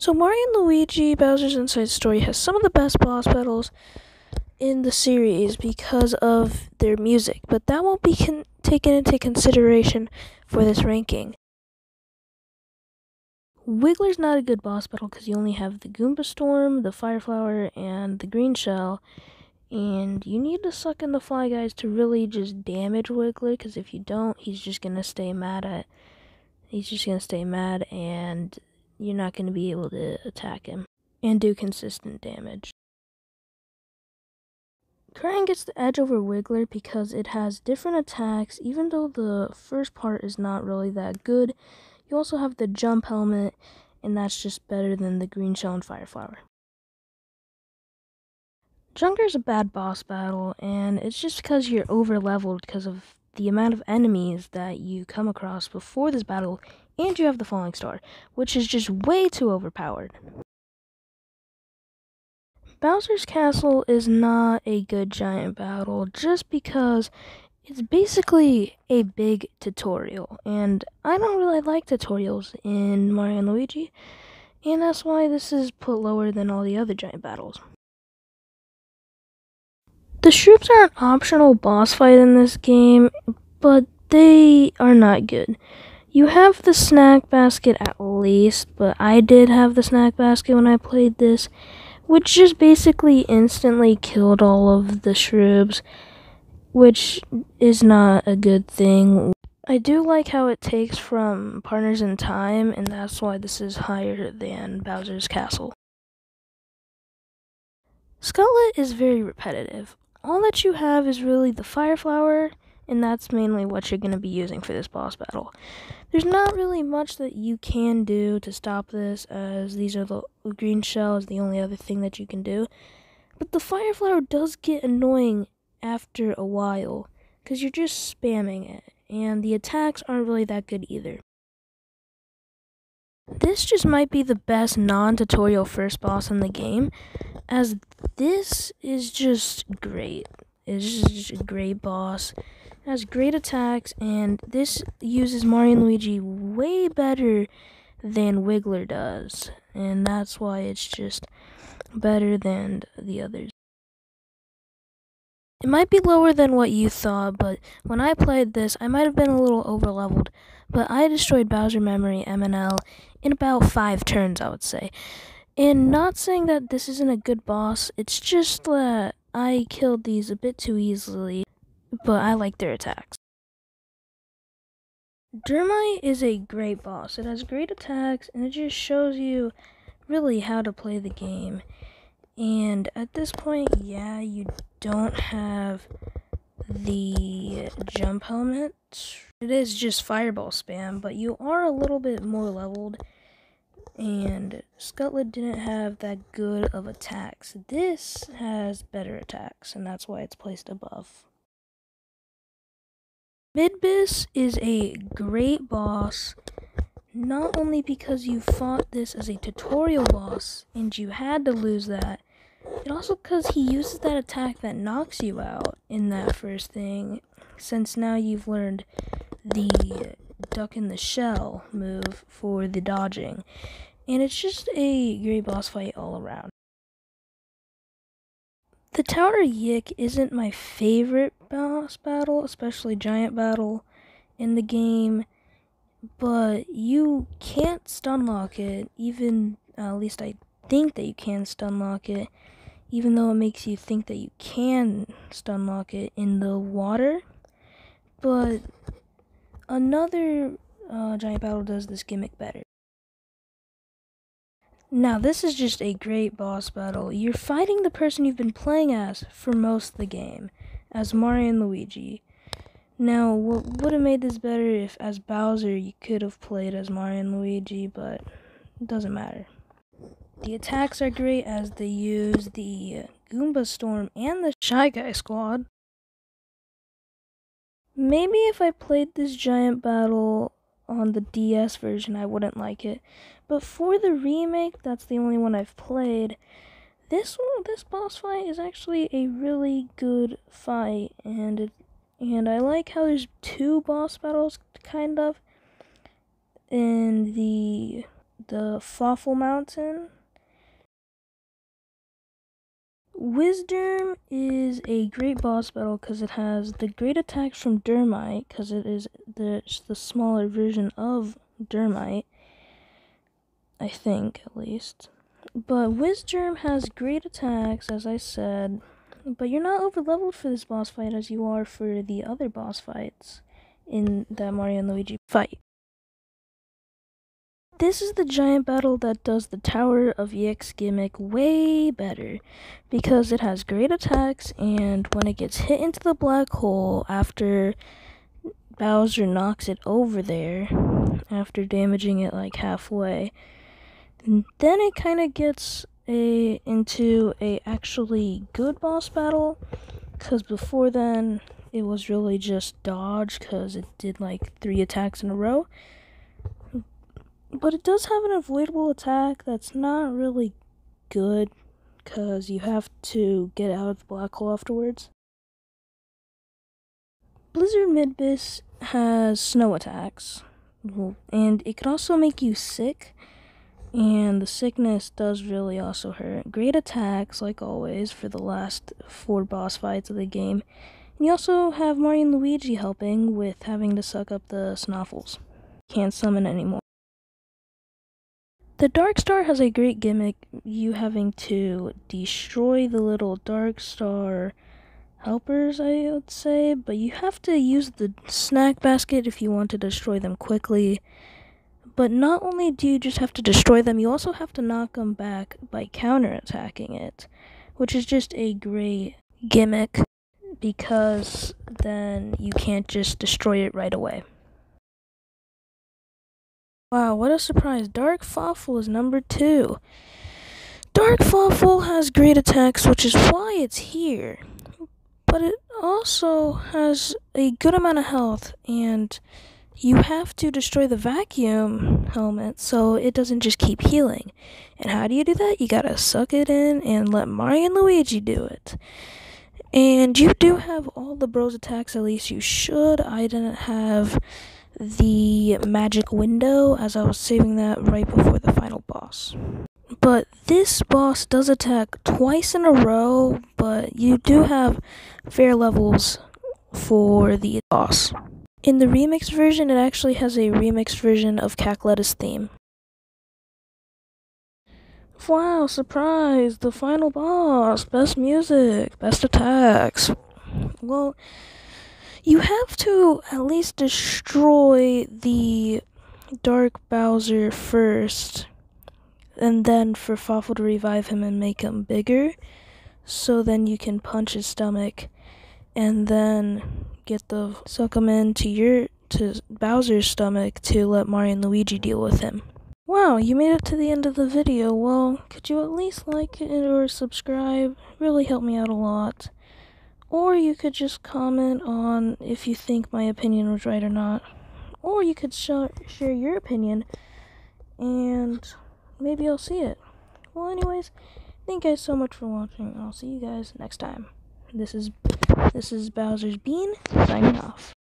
So Mario and Luigi Bowser's Inside Story has some of the best boss battles in the series because of their music, but that won't be taken into consideration for this ranking. Wiggler's not a good boss battle because you only have the Goomba Storm, the Fire Flower, and the Green Shell, and you need to suck in the Fly Guys to really just damage Wiggler, because if you don't, he's just gonna stay mad, and you're not going to be able to attack him and do consistent damage. Krang gets the edge over Wiggler because it has different attacks. Even though the first part is not really that good, you also have the jump helmet, and that's just better than the Green Shell and Fire Flower. Junker's a bad boss battle, and it's just because you're over leveled because of the amount of enemies that you come across before this battle, and you have the Falling Star, which is just way too overpowered. Bowser's Castle is not a good giant battle just because it's basically a big tutorial, and I don't really like tutorials in Mario and Luigi, and that's why this is put lower than all the other giant battles. The Shroops are an optional boss fight in this game, but they are not good. You have the snack basket at least, but I did have the snack basket when I played this, which just basically instantly killed all of the Shroops, which is not a good thing. I do like how it takes from Partners in Time, and that's why this is higher than Bowser's Castle. Scuttlet is very repetitive. All that you have is really the Fire Flower, and that's mainly what you're going to be using for this boss battle. There's not really much that you can do to stop this, as these are the Green Shell is the only other thing that you can do. But the Fire Flower does get annoying after a while, because you're just spamming it, and the attacks aren't really that good either. This just might be the best non-tutorial first boss in the game, as this is just great. It's just a great boss. It has great attacks, and this uses Mario and Luigi way better than Wiggler does, and that's why it's just better than the others. It might be lower than what you thought, but when I played this, I might have been a little overleveled, but I destroyed Bowser Memory MNL in about 5 turns, I would say. And not saying that this isn't a good boss, it's just that I killed these a bit too easily, but I like their attacks. Dermite is a great boss. It has great attacks, and it just shows you really how to play the game. And at this point, yeah, you don't have the jump helmet. It is just fireball spam, but you are a little bit more leveled, and Scuttlet didn't have that good of attacks. This has better attacks, and that's why it's placed above. Midbiss is a great boss, not only because you fought this as a tutorial boss and you had to lose that, and also because he uses that attack that knocks you out in that first thing, since now you've learned the duck in the shell move for the dodging, and it's just a great boss fight all around. The Tower Yick isn't my favorite boss battle, especially giant battle in the game, but you can't stun lock it, even, at least I think that you can stun lock it, even though it makes you think that you can stun lock it in the water. But another giant battle does this gimmick better. Now, this is just a great boss battle. You're fighting the person you've been playing as for most of the game, as Mario and Luigi. Now, what would have made this better if, as Bowser, you could have played as Mario and Luigi, but it doesn't matter. The attacks are great, as they use the Goomba Storm and the Shy Guy Squad. Maybe if I played this giant battle on the DS version, I wouldn't like it. But for the remake, that's the only one I've played, this boss fight is actually a really good fight, and I like how there's 2 boss battles, kind of. And the the Fawful Mountain. Wisdom is a great boss battle because it has the great attacks from Dermite, because it is the smaller version of Dermite, I think, at least. But Wisdom has great attacks, as I said, but you're not over-leveled for this boss fight as you are for the other boss fights in that Mario and Luigi fight. This is the giant battle that does the Tower of EX gimmick way better, because it has great attacks, and when it gets hit into the black hole after Bowser knocks it over there, after damaging it like halfway, then it kind of gets into a actually good boss battle, because before then it was really just dodge, because it did like 3 attacks in a row. But it does have an avoidable attack that's not really good, because you have to get out of the black hole afterwards. Blizzard Midbiss has snow attacks, and it could also make you sick, and the sickness does really also hurt. Great attacks, like always, for the last 4 boss fights of the game. And you also have Mario and Luigi helping with having to suck up the Snuffles. Can't summon anymore. The Dark Star has a great gimmick, you having to destroy the little Dark Star helpers, I would say, but you have to use the snack basket if you want to destroy them quickly. But not only do you just have to destroy them, you also have to knock them back by counterattacking it, which is just a great gimmick, because then you can't just destroy it right away. Wow, what a surprise. Dark Fawful is number 2. Dark Fawful has great attacks, which is why it's here. But it also has a good amount of health, and you have to destroy the vacuum helmet so it doesn't just keep healing. And how do you do that? You gotta suck it in and let Mario and Luigi do it. And you do have all the bros attacks, at least you should. I didn't have the magic window, as I was saving that right before the final boss. But this boss does attack twice in a row, but you do have fair levels for the boss. In the remixed version, it actually has a remixed version of Cackleta's theme. Wow, surprise! The final boss! Best music, best attacks. Well, you have to at least destroy the Dark Bowser first, and then for Fawful to revive him and make him bigger, so then you can punch his stomach, and then suck him into Bowser's stomach to let Mario and Luigi deal with him. Wow, you made it to the end of the video. Well, could you at least like it or subscribe? Really help me out a lot. Or you could just comment on if you think my opinion was right or not. Or you could share your opinion, and maybe I'll see it. Well, anyways, thank you guys so much for watching. I'll see you guys next time. This is Bowser's Bean, signing off.